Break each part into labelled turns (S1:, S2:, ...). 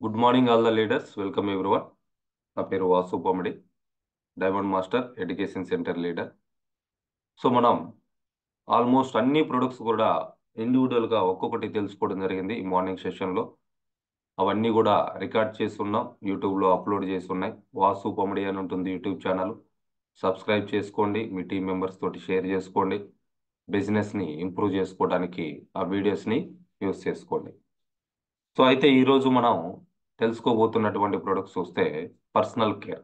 S1: Good morning all the leaders. Welcome everyone. నా పేరు Vasu Pomidi, diamond master education centre leader. So మనం almost అన్ని products కూడా ఇండివిజువల్గా ఒక్కొక్కటి తెలుసుకోవడం జరిగింది ఈ మార్నింగ్ సెషన్లో. అవన్నీ కూడా రికార్డ్ చేస్తున్నాం, యూట్యూబ్లో అప్లోడ్ చేసి ఉన్నాయి. వాసు పొమిడి అని ఉంటుంది యూట్యూబ్ ఛానల్. సబ్స్క్రైబ్ చేసుకోండి, మీ టీం మెంబర్స్ తోటి షేర్ చేసుకోండి. బిజినెస్ని ఇంప్రూవ్ చేసుకోవడానికి ఆ వీడియోస్ని యూస్ చేసుకోండి. సో అయితే ఈరోజు మనం తెలుసుకోబోతున్నటువంటి ప్రొడక్ట్స్ చూస్తే పర్సనల్ కేర్.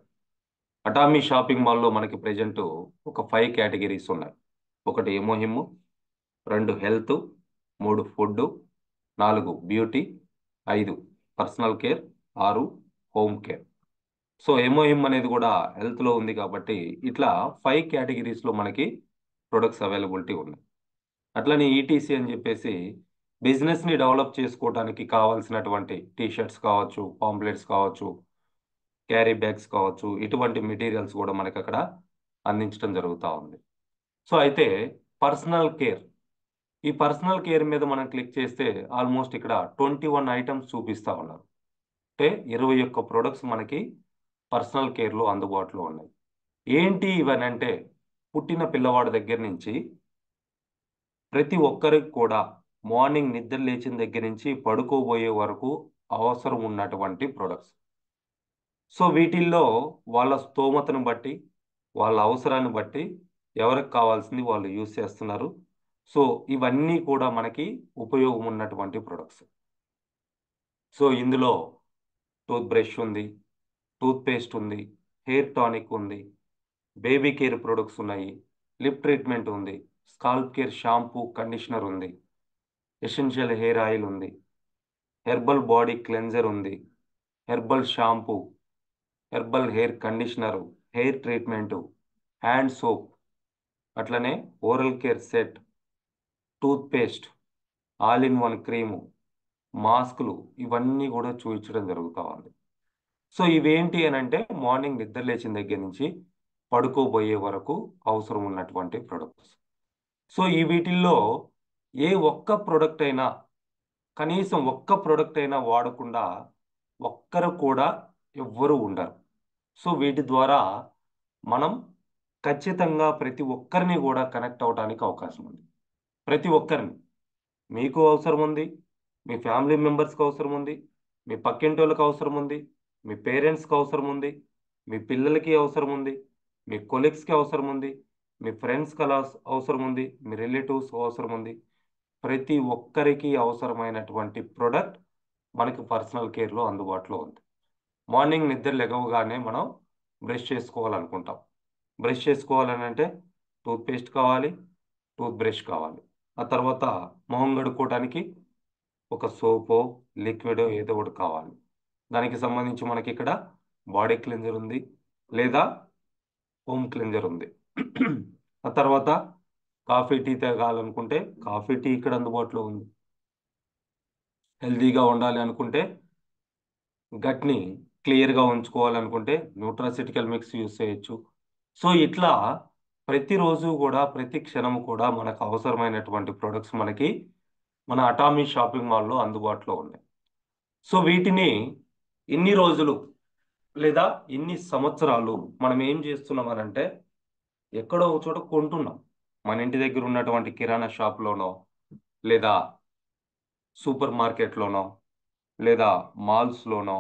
S1: అటామీ షాపింగ్ మాల్లో మనకి ప్రెజెంట్ ఒక 5 కేటగిరీస్ ఉన్నాయి. ఒకటి ఎమోహిమ్, 2 health, 3 food, 4 beauty, 5 personal care, 6 home care. So ఎమోహిమ్ అనేది కూడా హెల్త్లో ఉంది కాబట్టి ఇట్లా 5 కేటగిరీస్లో మనకి ప్రొడక్ట్స్ అవైలబిలిటీ ఉన్నాయి. అట్లనే ఈటీసీ అని చెప్పేసి బిజినెస్ని డెవలప్ చేసుకోవడానికి కావాల్సినటువంటి టీషర్ట్స్ కావచ్చు, పాంప్లెట్స్ కావచ్చు, క్యారీ బ్యాగ్స్ కావచ్చు, ఇటువంటి మెటీరియల్స్ కూడా మనకి అక్కడ అందించడం జరుగుతూ ఉంది. సో అయితే పర్సనల్ కేర్, ఈ పర్సనల్ కేర్ మీద మనం క్లిక్ చేస్తే ఆల్మోస్ట్ ఇక్కడ 21 ఐటమ్స్ చూపిస్తూ ఉన్నారు. అంటే 21 ప్రొడక్ట్స్ మనకి పర్సనల్ కేర్లో అందుబాటులో ఉన్నాయి. ఏంటి ఇవనంటే పుట్టిన పిల్లవాడి దగ్గర నుంచి ప్రతి ఒక్కరికి కూడా మార్నింగ్ నిద్ర లేచిన దగ్గర నుంచి పడుకోబోయే వరకు అవసరం ఉన్నటువంటి ప్రొడక్ట్స్. సో వీటిల్లో వాళ్ళ స్తోమతను బట్టి, వాళ్ళ అవసరాన్ని బట్టి ఎవరికి కావాల్సింది వాళ్ళు యూజ్ చేస్తున్నారు. సో ఇవన్నీ కూడా మనకి ఉపయోగం ఉన్నటువంటి ప్రొడక్ట్స్. సో ఇందులో టూత్ బ్రష్ ఉంది, టూత్ పేస్ట్ ఉంది, హెయిర్ టానిక్ ఉంది, బేబీ కేర్ ప్రొడక్ట్స్ ఉన్నాయి, లిప్ ట్రీట్మెంట్ ఉంది, స్కాల్ప్ కేర్ షాంపూ కండిషనర్ ఉంది, ఎసెన్షియల్ హెయిర్ ఆయిల్ ఉంది, హెర్బల్ బాడీ క్లెన్జర్ ఉంది, herbal shampoo, herbal hair conditioner, hair treatment, hand soap, అట్లనే oral care set, tooth paste, all in one cream, మాస్కులు, ఇవన్నీ కూడా చూపించడం జరుగుతూ ఉంది. సో ఇవేంటి అని అంటే మార్నింగ్ నిద్ర లేచిన దగ్గర నుంచి పడుకోబోయే వరకు అవసరం ఉన్నటువంటి ప్రొడక్ట్స్. సో ఈ వీటిల్లో ఏ ఒక్క ప్రొడక్ట్ అయినా, కనీసం ఒక్క ప్రొడక్ట్ అయినా వాడకుండా ఒక్కరు కూడా ఎవ్వరూ ఉండరు. సో వీటి ద్వారా మనం ఖచ్చితంగా ప్రతి ఒక్కరిని కూడా కనెక్ట్ అవ్వడానికి అవకాశం ఉంది. ప్రతి ఒక్కరిని, మీకు అవసరం ఉంది, మీ ఫ్యామిలీ మెంబర్స్కి అవసరం ఉంది, మీ పక్కింటి వాళ్ళకి అవసరం ఉంది, మీ పేరెంట్స్కి అవసరం ఉంది, మీ పిల్లలకి అవసరం ఉంది, మీ కొలీగ్స్కి అవసరం ఉంది, మీ ఫ్రెండ్స్కి అలా అవసరం ఉంది, మీ రిలేటివ్స్ అవసరం ఉంది. ప్రతి ఒక్కరికి అవసరమైనటువంటి ప్రొడక్ట్ మనకి పర్సనల్ కేర్లో అందుబాటులో ఉంది. మార్నింగ్ నిద్ర లెగవగానే మనం బ్రష్ చేసుకోవాలనుకుంటాం. బ్రష్ చేసుకోవాలని అంటే టూత్పేస్ట్ కావాలి, టూత్ బ్రష్ కావాలి. ఆ తర్వాత మొహం కడుక్కోవడానికి ఒక సోపో, లిక్విడ్ ఏదో ఒకటి కావాలి. దానికి సంబంధించి మనకి ఇక్కడ బాడీ క్లెన్జర్ ఉంది, లేదా హోమ్ క్లెన్జర్ ఉంది. ఆ తర్వాత కాఫీ టీ తాగాలనుకుంటే కాఫీ టీ ఇక్కడ అందుబాటులో ఉంది. హెల్తీగా ఉండాలి అనుకుంటే, గట్ని క్లియర్గా ఉంచుకోవాలనుకుంటే న్యూట్రాసిటికల్ మిక్స్ యూస్ చేయొచ్చు. సో ఇట్లా ప్రతిరోజు కూడా, ప్రతి క్షణము కూడా మనకు అవసరమైనటువంటి ప్రొడక్ట్స్ మనకి మన అటామీ షాపింగ్ మాల్లో అందుబాటులో ఉన్నాయి. సో వీటిని ఇన్ని రోజులు లేదా ఇన్ని సంవత్సరాలు మనం ఏం చేస్తున్నాం అనంటే ఎక్కడో ఒక చోట కొంటున్నాం. మన ఇంటి దగ్గర ఉన్నటువంటి కిరాణా షాప్లోనో, లేదా సూపర్ మార్కెట్లోనో, లేదా మాల్స్లోనో,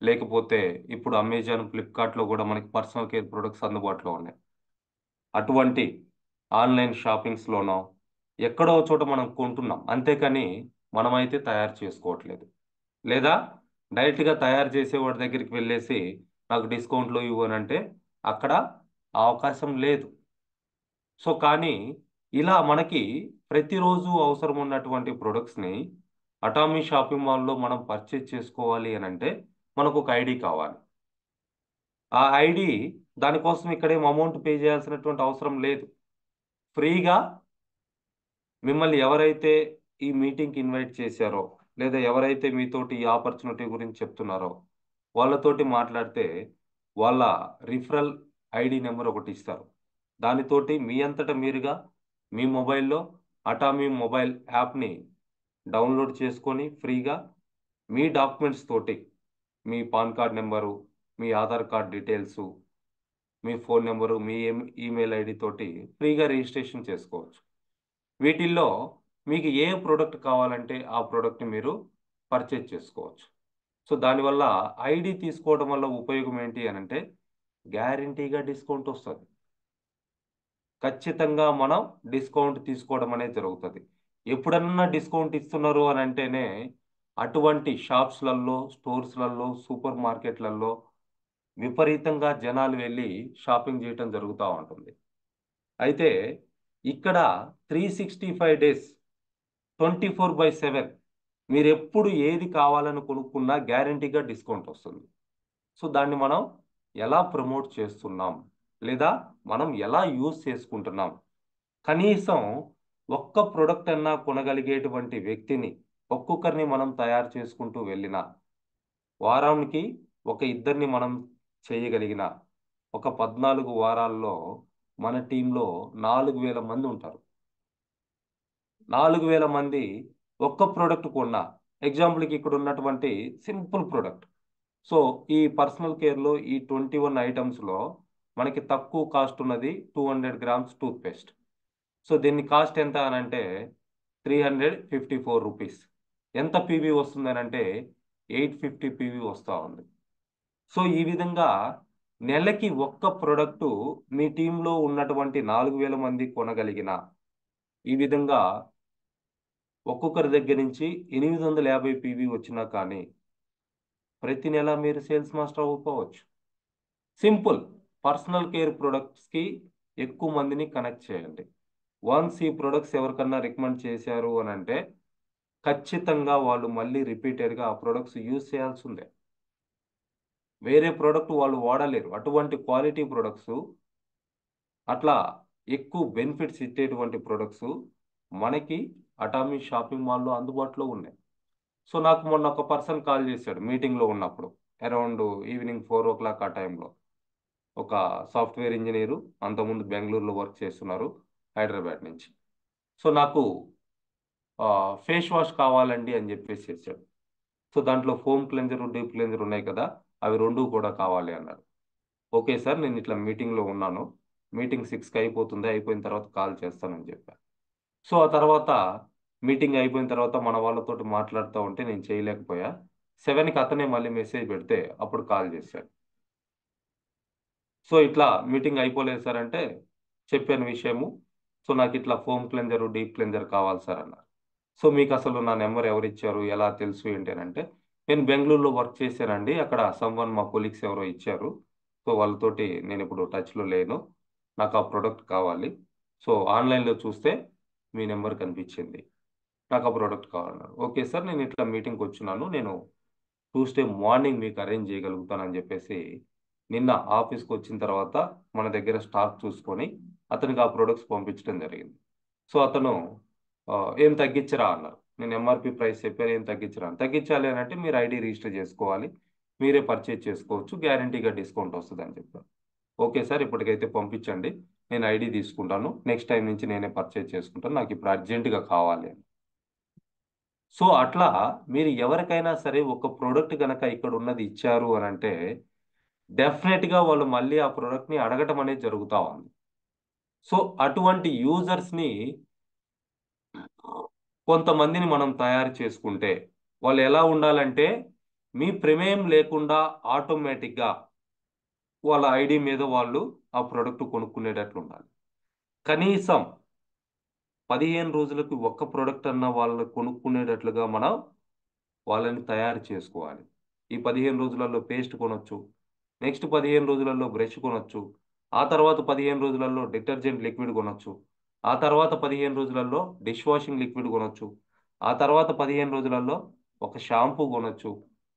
S1: లేకపోతే ఇప్పుడు అమెజాన్, ఫ్లిప్కార్ట్లో కూడా మనకి పర్సనల్ కేర్ ప్రొడక్ట్స్ అందుబాటులో ఉన్నాయి. అటువంటి ఆన్లైన్ షాపింగ్స్లోనో ఎక్కడో ఒక చోట మనం కొంటున్నాం, అంతేకాని మనమైతే తయారు చేసుకోవట్లేదు. లేదా డైరెక్ట్గా తయారు చేసేవాడి దగ్గరికి వెళ్ళేసి నాకు డిస్కౌంట్లో ఇవ్వనంటే అక్కడ ఆ అవకాశం లేదు. సో కానీ ఇలా మనకి ప్రతిరోజు అవసరం ఉన్నటువంటి ప్రొడక్ట్స్ని అటామీ షాపింగ్ మాల్లో మనం పర్చేజ్ చేసుకోవాలి అని అంటే మనకు ఒక ఐడి కావాలి. ఆ ఐడి, దానికోసం ఇక్కడేం అమౌంట్ పే చేయాల్సినటువంటి అవసరం లేదు. ఫ్రీగా మిమ్మల్ని ఎవరైతే ఈ మీటింగ్కి ఇన్వైట్ చేశారో, లేదా ఎవరైతే మీతోటి ఈ ఆపర్చునిటీ గురించి చెప్తున్నారో వాళ్ళతోటి మాట్లాడితే వాళ్ళ రిఫరల్ ఐడి నెంబర్ ఒకటి ఇస్తారు. దానితోటి మీ అంతటా మీరుగా మీ మొబైల్లో అటామీ మొబైల్ యాప్ని డౌన్లోడ్ చేసుకొని ఫ్రీగా మీ డాక్యుమెంట్స్ తోటి మీ పాన్ కార్డ్ నెంబరు, మీ ఆధార్ కార్డ్ డీటెయిల్సు, మీ ఫోన్ నెంబరు, మీ ఈమెయిల్ ఐడి తోటి ఫ్రీగా రిజిస్ట్రేషన్ చేసుకోవచ్చు. వీటిల్లో మీకు ఏ ప్రొడక్ట్ కావాలంటే ఆ ప్రొడక్ట్‌ని మీరు పర్చేజ్ చేసుకోవచ్చు. సో, దానివల్ల ఐడీ తీసుకోవడం వల్ల ఉపయోగం ఏంటి అనంటే గ్యారంటీగా డిస్కౌంట్ ఒస్తది. ఖచ్చితంగా మనం డిస్కౌంట్ తీసుకోవడం అనేది జరుగుతది. ఎప్పుడన్నా డిస్కౌంట్ ఇస్తున్నారు అనంటేనే అటువంటి షాప్స్‌లల్లో, స్టోర్స్‌లల్లో, సూపర్ మార్కెట్‌లల్లో విపరీతంగా జనాలు వెళ్లి షాపింగ్ చేయటం జరుగుతా ఉంటుంది. అయితే ఇక్కడ 365 డేస్ 24/7 మీరెప్పుడు ఏది కావాలని కొనుక్కున్నా గ్యారంటీగా డిస్కౌంట్ వస్తుంది. సో, దాన్ని మనం ఎలా ప్రమోట్ చేస్తున్నాం? లేదా మనం ఎలా యూజ్ చేసుకుంటున్నాం? కనీసం ఒక్క ప్రొడక్ట్ అన్నా కొనగలిగేటువంటి వ్యక్తిని ఒక్కొక్కరిని మనం తయారు చేసుకుంటూ వెళ్ళినా, వారానికి ఒక ఇద్దరిని మనం చేయగలిగిన ఒక 14 వారాల్లో మన టీమ్‌లో 4000 మంది ఉంటారు. 4000 మంది ఒక్క ప్రొడక్ట్ కొన్నా ఎగ్జాంపుల్‌కి ఇక్కడ ఉన్నటువంటి సింపుల్ ప్రొడక్ట్. సో, ఈ పర్సనల్ కేర్‌లో ఈ 21 ఐటెమ్స్‌లో మనకి తక్కువ కాస్ట్ ఉన్నది 200 గ్రామ్స్ టూత్ పేస్ట్. సో, దీని కాస్ట్ ఎంత అనంటే రూ. 354. ఎంత పీవీ వస్తుందనంటే 850 పీవీ వస్తా ఉంది. సో, ఈ విధంగా నెలకి ఒక్క ప్రొడక్టు మీ టీమ్‌లో ఉన్నటువంటి 4000 మంది కొనగలిగిన, ఈ విధంగా ఒక్కొక్కరి దగ్గర నుంచి 850 పీవీ వచ్చినా కానీ, ప్రతి నెల మీరు సేల్స్ మాస్టర్ అవ్వుకోవచ్చు. సింపుల్. పర్సనల్ కేర్ ప్రొడక్ట్స్‌కి ఎక్కువ మందిని కనెక్ట్ చేయండి. వన్స్ ఈ ప్రొడక్ట్స్ ఎవరికన్నా రికమెండ్ చేశారు అనంటే, ఖచ్చితంగా వాళ్ళు మళ్ళీ రిపీటెడ్‌గా ఆ ప్రొడక్ట్స్ యూజ్ చేయాల్సిందే. వేరే ప్రొడక్ట్ వాళ్ళు వాడలేరు. అటువంటి క్వాలిటీ ప్రొడక్ట్సు అట్లా ఎక్కువ బెనిఫిట్స్ ఇచ్చేటువంటి ప్రొడక్ట్సు మనకి అటామి షాపింగ్ మాల్‌లో అందుబాటులో ఉన్నాయి. సో, నాకు మొన్న ఒక పర్సన్ కాల్ చేశాడు మీటింగ్‌లో ఉన్నప్పుడు. అరౌండ్ ఈవినింగ్ 4:00 ఆ టైంలో. ఒక సాఫ్ట్‌వేర్ ఇంజినీరు అంతకుముందు బెంగుళూరులో వర్క్ చేస్తున్నారు హైదరాబాద్ నుంచి. సో, నాకు ఫేస్ వాష్ కావాలండి అని చెప్పేసి చేశాడు. సో, దాంట్లో ఫోమ్ క్లెన్జర్, డీప్ క్లెన్జర్ ఉన్నాయి కదా! అవి 2 కూడా కావాలి అన్నాడు. Okay sir. నేను ఇట్లా మీటింగ్‌లో ఉన్నాను. మీటింగ్ 6కి అయిపోతుంది. అయిపోయిన తర్వాత కాల్ చేస్తానని చెప్పా. సో, ఆ తర్వాత మీటింగ్ అయిపోయిన తర్వాత మన వాళ్ళతోటి మాట్లాడుతా ఉంటే నేను చేయలేకపోయా. 7కి అతనే మళ్ళీ మెసేజ్ పెడితే అప్పుడు కాల్ చేశాడు. సో, ఇట్లా మీటింగ్ అయిపోలేదు సార్ అంటే చెప్పాను విషయము. సో, నాకిట్లా ఫోమ్ క్లెన్జర్, డీప్ క్లెన్జర్ కావాలి సార్ అన్నారు. సో, మీకసలు నా నంబర్ ఎవరిచ్చారు? ఎలా తెలుసు ఏంటి అనంటే, నేను బెంగుళూరులో వర్క్ చేశానండి. అక్కడ సమ్‌వన్ మా కొలీగ్స్ ఎవరో ఇచ్చారు. సో, వాళ్ళతోటి నేనిప్పుడు టచ్‌లో లేను. నాకు ఆ ప్రొడక్ట్ కావాలి. సో, ఆన్‌లైన్‌లో చూస్తే మీ నంబర్ కనిపించింది. నాకు ఆ ప్రొడక్ట్ కావాలన్నారు. Okay sir. నేను ఇట్లా మీటింగ్‌కొచ్చున్నాను. నేను ట్యూస్‌డే మార్నింగ్ మీకు అరేంజ్ చేయగలుగుతానని జెప్పేసి, నిన్న ఆఫీస్‌కొచ్చిన తర్వాత మన దగ్గర స్టాక్ చూసుకొని, అతనికి ఆ ప్రొడక్ట్స్ పంపించడం జరిగింది. సో, అతను "ఏం తగ్గించరా?" అన్నారు. నేను ఎంఆర్‌పీ ప్రైస్ చెప్పాను. "ఏం తగ్గించరా?" అని. "తగ్గించాలి అనంటే మీరు ఐడీ రిజిస్టర్ చేసుకోవాలి. మీరే పర్చేజ్ చేసుకోవచ్చు. గ్యారంటీగా డిస్కౌంట్ వస్తదని" చెప్పాను. "Okay sir. ఇప్పటికైతే పంపించండి. నేను ఐడీ తీసుకుంటాను. నెక్స్ట్ టైమ్ నుంచి నేనే పర్చేజ్ చేసుకుంటాను. నాకిప్పుడు అర్జెంట్‌గా కావాలి" అని. సో, అట్లా మీరు ఎవరికైనా సరే ఒక ప్రొడక్ట్ గనక ఇక్కడున్నది ఇచ్చారు అనంటే, డెఫినెట్‌గా వాళ్ళు మళ్ళీ ఆ ప్రొడక్ట్‌ని అడగటం అనేది జరుగుతా ఉంది. సో, అటువంటి యూజర్స్‌ని కొంతమందిని మనం తయారు చేసుకుంటే, వాళ్ళెలా ఉండాలంటే, మీ ప్రమేయం లేకుండా ఆటోమేటిక్‌గా వాళ్ళ ఐడీ మీద వాళ్ళు ఆ ప్రొడక్ట్ కొనుక్కునేటట్లుండాలి. కనీసం 15 రోజులకి ఒక్క ప్రొడక్ట్ అన్నా వాళ్ళు కొనుక్కునేటట్లుగా మనం వాళ్ళని తయారు చేసుకోవాలి. ఈ 15 రోజులలో పేస్ట్ కొనొచ్చు. నెక్స్ట్ 15 రోజులలో బ్రష్ కొనొచ్చు. ఆ తర్వాత 15 రోజులలో డిటర్జెంట్ లిక్విడ్ కొనొచ్చు. ఆ తర్వాత 15 రోజులలో డిష్ వాషింగ్ లిక్విడ్ కొనొచ్చు. ఆ తర్వాత 15 రోజులలో ఒక షాంపూ కొనొచ్చు.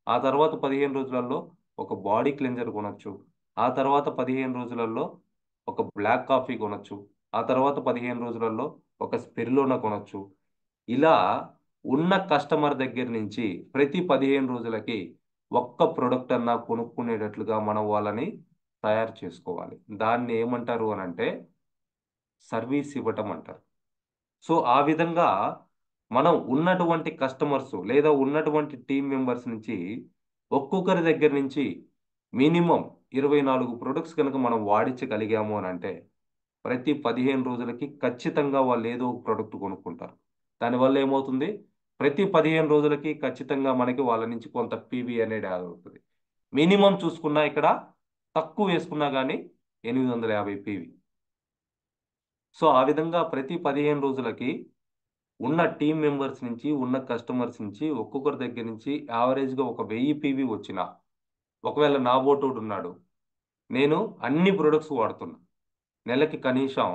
S1: ఆ తర్వాత 15 రోజులలో ఒక బాడీ క్లెన్జర్ కొనొచ్చు. ఆ తర్వాత 15 రోజులలో ఒక బ్లాక్ కాఫీ కొనొచ్చు. ఆ తర్వాత 15 రోజులలో ఒక స్పిరులినా కొనొచ్చు. ఇలా ఉన్న కస్టమర్ దగ్గర నుంచి ప్రతి 15 రోజులకి ఒక్క ప్రొడక్ట్ అన్నా కొనుక్కునేటట్లుగా మనం వాళ్ళని తయారు చేసుకోవాలి. దాన్ని ఏమంటారు అనంటే సర్వీస్ ఇవ్వటం అంటారు. సో, ఆ విధంగా మనం ఉన్నటువంటి కస్టమర్స్ లేదా ఉన్నటువంటి టీమ్ మెంబర్స్ నుంచి ఒక్కొక్కరి దగ్గర నుంచి మినిమం 24 ప్రొడక్ట్స్ కనుక మనం వాడించగలిగాము అని అంటే ప్రతి 15 రోజులకి ఖచ్చితంగా వాళ్ళు ఏదో ఒక ప్రొడక్ట్ కొనుక్కుంటారు. దానివల్ల ఏమవుతుంది? ప్రతి 15 రోజులకి ఖచ్చితంగా మనకి వాళ్ళ నుంచి కొంత పీవీ అనేది యాడ్ అవుతది. మినిమమ్ చూసుకున్నా ఇక్కడ తక్కువ వేసుకున్నా గానీ 850 పీవీ. సో, ఆ విధంగా ప్రతి 15 రోజులకి ఉన్న టీమ్ మెంబర్స్ నుంచి, ఉన్న కస్టమర్స్ నుంచి ఒక్కొక్కరి దగ్గర నుంచి యావరేజ్‌గా ఒక 1000 పీవీ వచ్చినా, ఒకవేళ నా బోటోడున్నాడు. నేను అన్ని ప్రొడక్ట్స్ వాడుతున్నా. నెలకి కనీసం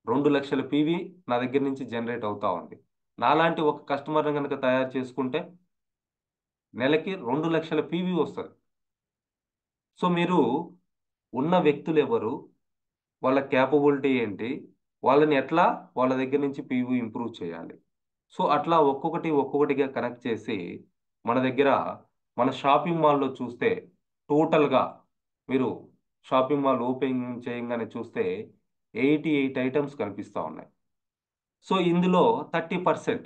S1: 2,00,000 పీవీ నా దగ్గర నుంచి జనరేట్ అవుతా ఉంది. నాలాంటి ఒక కస్టమర్‌ని గనక తయారు చేసుకుంటే నెలకి 2,00,000 పీవీ వస్తది. సో, మీరు ఉన్న వ్యక్తులెవరు? వాళ్ళ కేపబిలిటీ ఏంటి? వాళ్ళని ఎట్లా వాళ్ళ దగ్గర నుంచి పీవీ ఇంప్రూవ్ చేయాలి? సో, అట్లా ఒక్కొక్కటి, ఒక్కొక్కటిగా కనెక్ట్ చేసి మన దగ్గర మన షాపింగ్ మాల్‌లో చూస్తే టోటల్‌గా మీరు షాపింగ్ మాల్ ఓపెన్ చేయంగానే చూస్తే 88 ఐటెమ్స్ కనిపిస్తా ఉన్నాయి. సో, ఇందులో 30%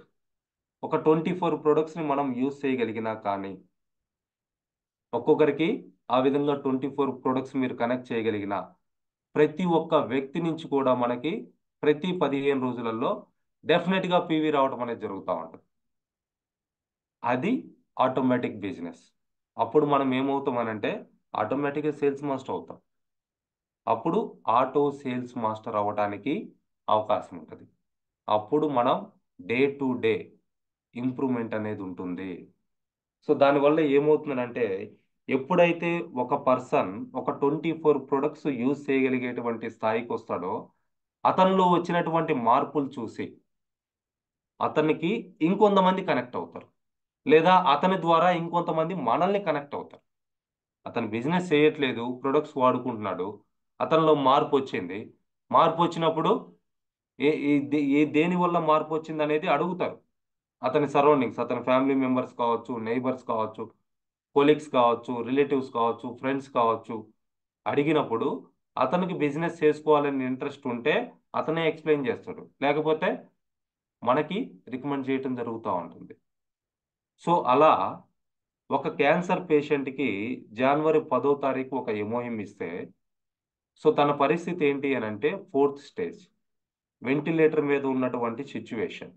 S1: ఒక 24 ప్రొడక్ట్స్‌ని మనం యూజ్ చేయగలిగినా కానీ, ఒక్కొక్కరికి ఆ విధంగా 24 ప్రొడక్ట్స్ మీరు కనెక్ట్ చేయగలిగినా, ప్రతి ఒక్క వ్యక్తి నుంచి కూడా మనకి ప్రతి 15 రోజులలో డెఫినిట్‌గా పీవీ రావటం అనేది జరుగుతా ఉంటది. అది ఆటోమేటిక్ బిజినెస్. అప్పుడు మనం ఏమవుతామనంటే ఆటోమేటిక్‌గా సేల్స్ మాస్టర్ అవుతాం. అప్పుడు ఆటో సేల్స్ మాస్టర్ అవ్వటానికి అవకాశం ఉంటది. అప్పుడు మనం డే టు డే ఇంప్రూవ్‌మెంట్ అనేది ఉంటుంది. సో, దానివల్ల ఏమవుతుందనంటే, ఎప్పుడైతే ఒక పర్సన్ ఒక 24 ప్రొడక్ట్స్ యూజ్ చేయగలిగేటువంటి స్థాయికొస్తాడో, అతనిలో వచ్చినటువంటి మార్పులు చూసి, అతనికి ఇంకొంతమంది కనెక్ట్ అవుతారు. లేదా అతని ద్వారా ఇంకొంతమంది మనల్ని కనెక్ట్ అవుతారు. అతను బిజినెస్ చేయట్లేదు, ప్రొడక్ట్స్ వాడుకుంటున్నాడు. అతనిలో మార్పొచ్చింది. మార్పొచ్చినప్పుడు ఏ ఏ దే ఏ దేని వల్ల మార్పొచ్చిందనేది అడుగుతారు. అతని సరౌండింగ్స్, అతని ఫ్యామిలీ మెంబర్స్ కావచ్చు, నైబర్స్ కావచ్చు, కొలీగ్స్ కావచ్చు, రిలేటివ్స్ కావచ్చు, ఫ్రెండ్స్ కావచ్చు. అడిగినప్పుడు అతనికి బిజినెస్ చేసుకోవాలని ఇంట్రెస్ట్ ఉంటే అతనే ఎక్స్‌ప్లెయిన్ చేస్తాడు. లేకపోతే మనకి రికమెండ్ చేయటం జరుగుతా ఉంటుంది. సో, అలా ఒక క్యాన్సర్ పేషెంట్‌కి జనవరి 10వ తారీఖు ఒక ఎమోహిమ్ ఇస్తే, సో, తన పరిస్థితి ఏంటి అనంటే ఫోర్త్ స్టేజ్. వెంటిలేటర్ మీద ఉన్నటువంటి సిట్యుయేషన్.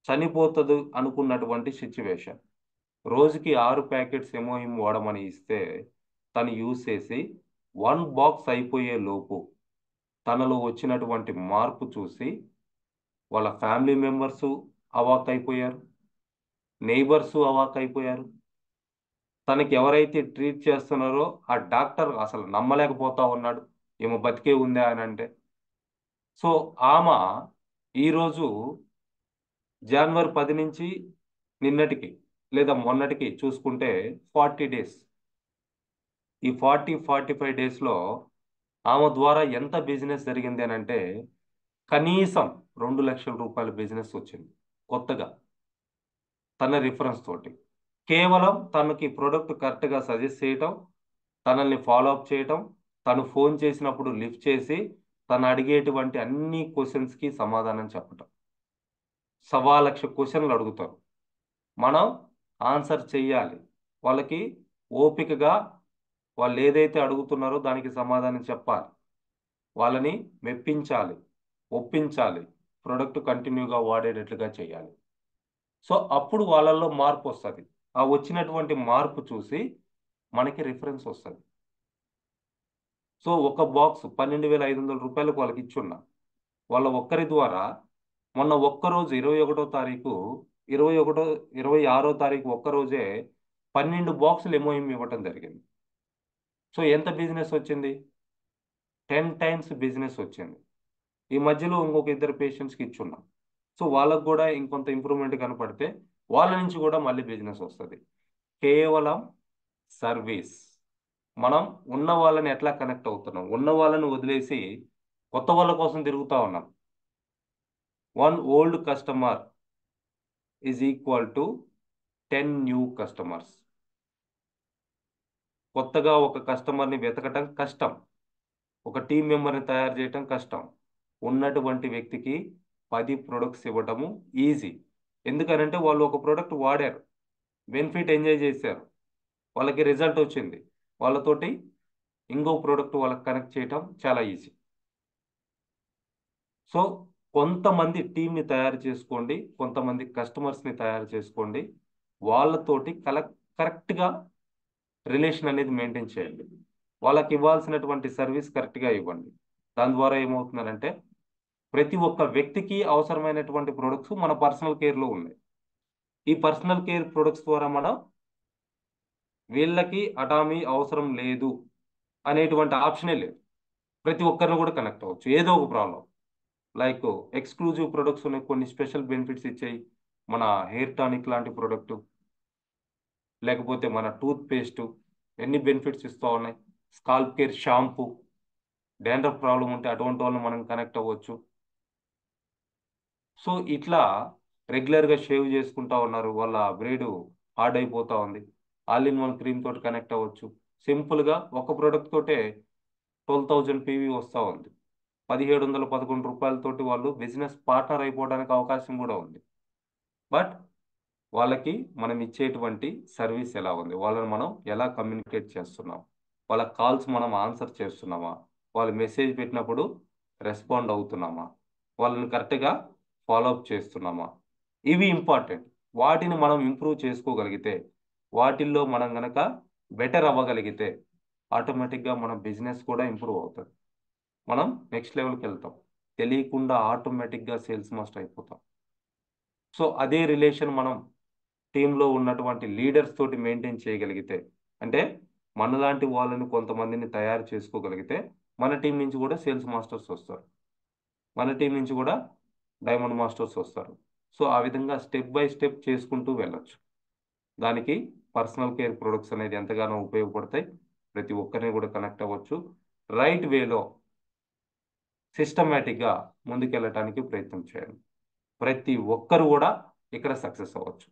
S1: చనిపోతదు అనుకున్నటువంటి సిట్యుయేషన్. రోజుకి 6 ప్యాకెట్స్ ఎమోహిమ్ వాడమని ఇస్తే, తను యూజ్ చేసి 1 బాక్స్ అయిపోయే లోపు తనలో వచ్చినటువంటి మార్పు చూసి, వాళ్ళ ఫ్యామిలీ మెంబర్సు అవాక్కయిపోయారు. నెయిబర్సు అవాక్కయిపోయారు. తనకి ఎవరైతే ట్రీట్ చేస్తున్నారో ఆ డాక్టర్ అసలు నమ్మలేకపోతా ఉన్నాడు. ఈమె బతికే ఉందా అనంటే. సో, ఆమ ఈరోజు జనవరి 10 నుంచి నిన్నటికి లేదా మొన్నటికి చూసుకుంటే 40 డేస్. ఈ 40, 45 డేస్‌లో ఆమె ద్వారా ఎంత బిజినెస్ జరిగింది అనంటే, కనీసం రూ. 2,00,000 బిజినెస్ వచ్చింది. కొత్తగా. తన రిఫరెన్స్ తోటి. కేవలం తనకి ప్రొడక్ట్ కరెక్ట్‌గా సజెస్ట్ చేయటం, తనల్ని ఫాలో అప్ చేయటం, తను ఫోను చేసినప్పుడు లిఫ్ట్ చేసి, తను అడిగేటువంటి అన్ని క్వెషన్స్‌కి సమాధానం చెప్పటం. 1,00,000 క్వెషన్‌లు అడుగుతారు. మనం ఆన్సర్ చెయ్యాలి. వాళ్ళకి ఓపికగా వాళ్ళేదైతే అడుగుతున్నారో దానికి సమాధానం చెప్పాలి. వాళ్ళని మెప్పించాలి, ఒప్పించాలి. ప్రొడక్ట్ కంటిన్యూగా వాడేటట్లుగా చేయాలి. సో, అప్పుడు వాళ్ళలో మార్పొస్తది. ఆ వచ్చినటువంటి మార్పు చూసి మనకి రిఫరెన్స్ ఒస్తది. సో, ఒక బాక్స్ రూ. 12,500 వాళ్ళకిచ్చున్నా. వాళ్ళ ఒక్కరి ద్వారా మొన్న ఒక్కరోజు 21 తారీఖు 21 26 తారీఖు ఒక్కరోజే 12 బాక్సులు ఎంఓఎం ఇవ్వటం జరిగింది. సో, ఎంత బిజినెస్ ఒచ్చింది? 10 టైమ్స్ బిజినెస్ ఒచ్చింది. ఈ మధ్యలో ఇంకొక ఇద్దరు పేషెంట్స్‌కి ఇచ్చున్నాం. సో, వాళ్ళకి గూడా ఇంకొంత ఇంప్రూవ్‌మెంట్ కనపడితే వాళ్ళ నుంచి గూడా మళ్ళీ బిజినెస్ ఒస్తది. కేవలం సర్వీస్. మనం ఉన్న వాళ్ళని ఎట్లా కనెక్ట్ అవుతున్నాం? ఉన్న వాళ్ళని వదిలేసి కొత్త వాళ్ళ కోసం తిరుగుతా ఉన్నాం. One old customer is equal to 10 new customers. కొత్తగా ఒక కస్టమర్‌ని వెతకటం కష్టం. ఒక టీమ్ మెంబర్‌ని తయారు చేయటం కష్టం. ఉన్నటువంటి వ్యక్తికి 10 ప్రొడక్ట్స్ ఇవ్వటము ఈజీ. ఎందుకనంటే వాళ్ళు ఒక ప్రొడక్ట్ వాడారు. బెనిఫిట్ ఎంజాయ్ చేశారు. వాళ్ళకి రిజల్ట్ వచ్చింది, వాళ్ళతోటి ఇంకో ప్రోడక్ట్ వాళ్ళకి కనెక్ట్ చేయటం చాలా ఈజీ. సో కొంతమంది టీంని తయారు చేసుకోండి, కొంతమంది కస్టమర్స్ని తయారు చేసుకోండి, వాళ్ళతోటి కరెక్ట్గా రిలేషన్ అనేది మెయింటైన్ చేయండి. వాళ్ళకి ఇవ్వాల్సినటువంటి సర్వీస్ కరెక్ట్గా ఇవ్వండి. దాని ద్వారా ఏమవుతుందంటే ప్రతి ఒక్క వ్యక్తికి అవసరమైనటువంటి ప్రొడక్ట్స్ మన పర్సనల్ కేర్లో ఉన్నాయి. ఈ పర్సనల్ కేర్ ప్రొడక్ట్స్ ద్వారా మనం వీళ్ళకి అటామీ అవసరం లేదు అనేటువంటి ఆప్షనే లేదు. ప్రతి ఒక్కరిని కూడా కనెక్ట్ అవ్వచ్చు. ఏదో ఒక ప్రాబ్లం, లైక్ ఎక్స్క్లూజివ్ ప్రొడక్ట్స్ ఉన్నాయి, కొన్ని స్పెషల్ బెనిఫిట్స్ ఇచ్చాయి, మన హెయిర్ టానిక్ లాంటి ప్రొడక్ట్, లేకపోతే మన టూత్ పేస్ట్ ఎన్ని బెనిఫిట్స్ ఇస్తూ ఉన్నాయి, scalp care shampoo, dandruff problem ఉంటే అటువంటి వాళ్ళని మనం కనెక్ట్ అవ్వచ్చు. సో ఇట్లా రెగ్యులర్గా షేవ్ చేసుకుంటా ఉన్నారు, వాళ్ళ బ్రేడ్ హార్డ్ అయిపోతూ ఉంది, ఆల్ ఇన్ వన్ క్రీమ్ తోటి కనెక్ట్ అవ్వచ్చు. సింపుల్గా ఒక ప్రోడక్ట్ తోటే 12,000 పీవీ వస్తూ ఉంది. 1711 రూపాయలతోటి వాళ్ళు బిజినెస్ పార్ట్నర్ అయిపోవడానికి అవకాశం కూడా ఉంది. బట్ వాళ్ళకి మనం ఇచ్చేటువంటి సర్వీస్ ఎలా ఉంది, వాళ్ళని మనం ఎలా కమ్యూనికేట్ చేస్తున్నాం, వాళ్ళ కాల్స్ మనం ఆన్సర్ చేస్తున్నామా, వాళ్ళు మెసేజ్ పెట్టినప్పుడు రెస్పాండ్ అవుతున్నామా, వాళ్ళని కరెక్ట్గా ఫాలోఅప్ చేస్తున్నామా, ఇవి ఇంపార్టెంట్. వాటిని మనం ఇంప్రూవ్ చేసుకోగలిగితే, వాటిల్లో మనం గనక బెటర్ అవ్వగలిగితే ఆటోమేటిక్గా మన బిజినెస్ కూడా ఇంప్రూవ్ అవుతుంది. మనం నెక్స్ట్ లెవెల్కి వెళ్తాం, తెలియకుండా ఆటోమేటిక్గా సేల్స్ మాస్టర్ అయిపోతాం. సో అదే రిలేషన్ మనం టీంలో ఉన్నటువంటి లీడర్స్ తోటి మెయింటైన్ చేయగలిగితే, అంటే మనలాంటి వాళ్ళని కొంతమందిని తయారు చేసుకోగలిగితే మన టీం నుంచి కూడా సేల్స్ మాస్టర్స్ వస్తారు, మన టీం నుంచి కూడా డైమండ్ మాస్టర్స్ వస్తారు. సో ఆ విధంగా స్టెప్ బై స్టెప్ చేసుకుంటూ వెళ్ళొచ్చు. దానికి పర్సనల్ కేర్ ప్రొడక్ట్స్ అనేది ఎంతగానో ఉపయోగపడతాయి. ప్రతి ఒక్కరిని కూడా కనెక్ట్ అవ్వచ్చు. రైట్ వేలో సిస్టమేటిక్గా ముందుకెళ్ళటానికి ప్రయత్నం చేయండి. ప్రతి ఒక్కరు కూడా ఇక్కడ సక్సెస్ అవ్వచ్చు.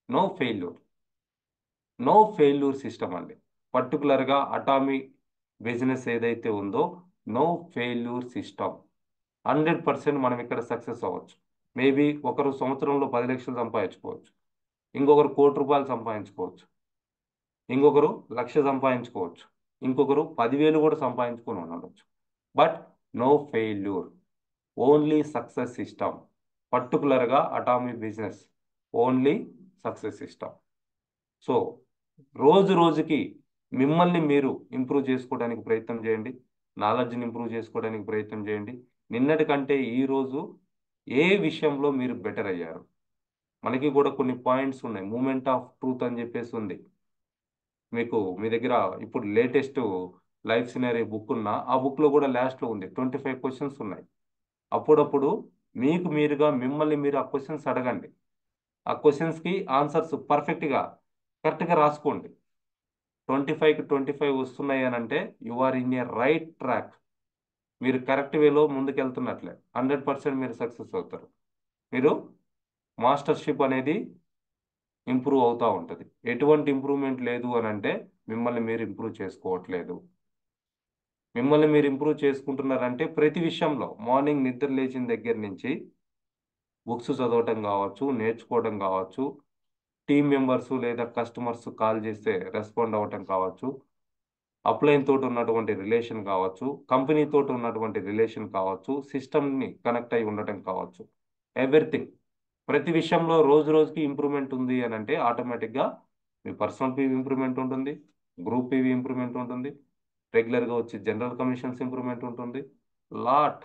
S1: No failure, no failure system అండి. పర్టికులర్గా అటామీ బిజినెస్ ఏదైతే ఉందో నో ఫెయిల్యూర్ సిస్టమ్. 100% మనం ఇక్కడ సక్సెస్ అవ్వచ్చు. మేబీ ఒకరు సంవత్సరంలో 10 లక్షలు సంపాదించుకోవచ్చు, ఇంకొకరు ₹1,00,00,000 సంపాదించుకోవచ్చు, ఇంకొకరు 1,00,000 సంపాదించుకోవచ్చు, ఇంకొకరు 10,000 కూడా సంపాదించుకొని ఉండవచ్చు. But no failure, only success system. పర్టికులర్గా Atomy business only success system. So రోజు రోజుకి మిమ్మల్ని మీరు ఇంప్రూవ్ చేసుకోవడానికి ప్రయత్నం చేయండి, నాలెడ్జ్ని ఇంప్రూవ్ చేసుకోవడానికి ప్రయత్నం చేయండి. నిన్నటి కంటే ఈరోజు ఏ విషయంలో మీరు బెటర్ అయ్యారు? మనకి కూడా కొన్ని పాయింట్స్ ఉన్నాయి, మూమెంట్ ఆఫ్ ట్రూత్ అని చెప్పేసి ఉంది. మీకు మీ దగ్గర ఇప్పుడు లేటెస్ట్ లైఫ్ సినారీ బుక్ ఉన్న ఆ బుక్లో కూడా లాస్ట్లో ఉంది, 25 క్వశ్చన్స్ ఉన్నాయి. అప్పుడప్పుడు మీకు మీరుగా మిమ్మల్ని మీరు ఆ క్వశ్చన్స్ అడగండి. ఆ క్వశ్చన్స్కి ఆన్సర్స్ కరెక్ట్గా రాసుకోండి. 25కి 25 వస్తున్నాయి అని అంటే you are in a right track. మీరు కరెక్ట్ వేలో ముందుకెళ్తున్నట్లే 100% మీరు సక్సెస్ అవుతారు. మీరు మాస్టర్షిప్ అనేది ఇంప్రూవ్ అవుతూ ఉంటుంది. ఎటువంటి ఇంప్రూవ్మెంట్ లేదు అని అంటే మిమ్మల్ని మీరు ఇంప్రూవ్ చేసుకోవట్లేదు. మిమ్మల్ని మీరు ఇంప్రూవ్ చేసుకుంటున్నారంటే ప్రతి విషయంలో మార్నింగ్ నిద్ర లేచిన దగ్గర నుంచి బుక్స్ చదవటం కావచ్చు, నేర్చుకోవడం కావచ్చు, టీం మెంబర్స్ లేదా కస్టమర్స్ కాల్ చేస్తే రెస్పాండ్ అవ్వటం కావచ్చు, అప్లైన్ తోటి ఉన్నటువంటి రిలేషన్ కావచ్చు, కంపెనీ తోటి ఉన్నటువంటి రిలేషన్ కావచ్చు, సిస్టమ్ని కనెక్ట్ అయి ఉండటం కావచ్చు, ఎవ్రీథింగ్. ప్రతి విషయంలో రోజు రోజుకి ఇంప్రూవ్మెంట్ ఉంది అని అంటే ఆటోమేటిక్గా మీ పర్సనల్ పీవీ ఇంప్రూవ్మెంట్ ఉంటుంది, గ్రూప్ పీవీ ఇంప్రూవ్మెంట్ ఉంటుంది, రెగ్యులర్గా వచ్చి జనరల్ కమిషన్స్ ఇంప్రూవ్మెంట్ ఉంటుంది. లాట్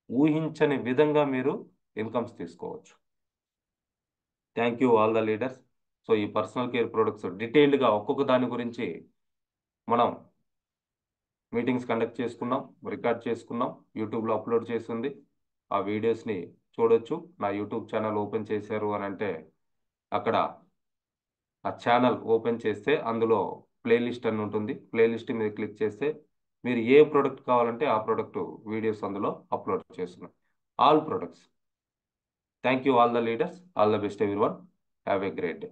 S1: ఊహించని విధంగా మీరు ఇన్కమ్స్ తీసుకోవచ్చు. Thank you all the leaders. So ఈ పర్సనల్ కేర్ ప్రొడక్ట్స్ డీటెయిల్డ్గా ఒక్కొక్క దాని గురించి మనం మీటింగ్స్ కండక్ట్ చేసుకున్నాం, రికార్డ్ చేసుకున్నాం, యూట్యూబ్లో అప్లోడ్ చేసింది. ఆ వీడియోస్ని చూడొచ్చు. నా యూట్యూబ్ ఛానల్ ఓపెన్ చేశారు అని అంటే అక్కడ ఆ ఛానల్ ఓపెన్ చేస్తే అందులో ప్లేలిస్ట్ అని ఉంటుంది. ప్లేలిస్ట్ మీద క్లిక్ చేస్తే మీరు ఏ ప్రోడక్ట్ కావాలంటే ఆ ప్రోడక్ట్ వీడియోస్ అందులో అప్లోడ్ చేస్తున్నాం. All products. Thank you all the leaders. All the best everyone. Have a great day.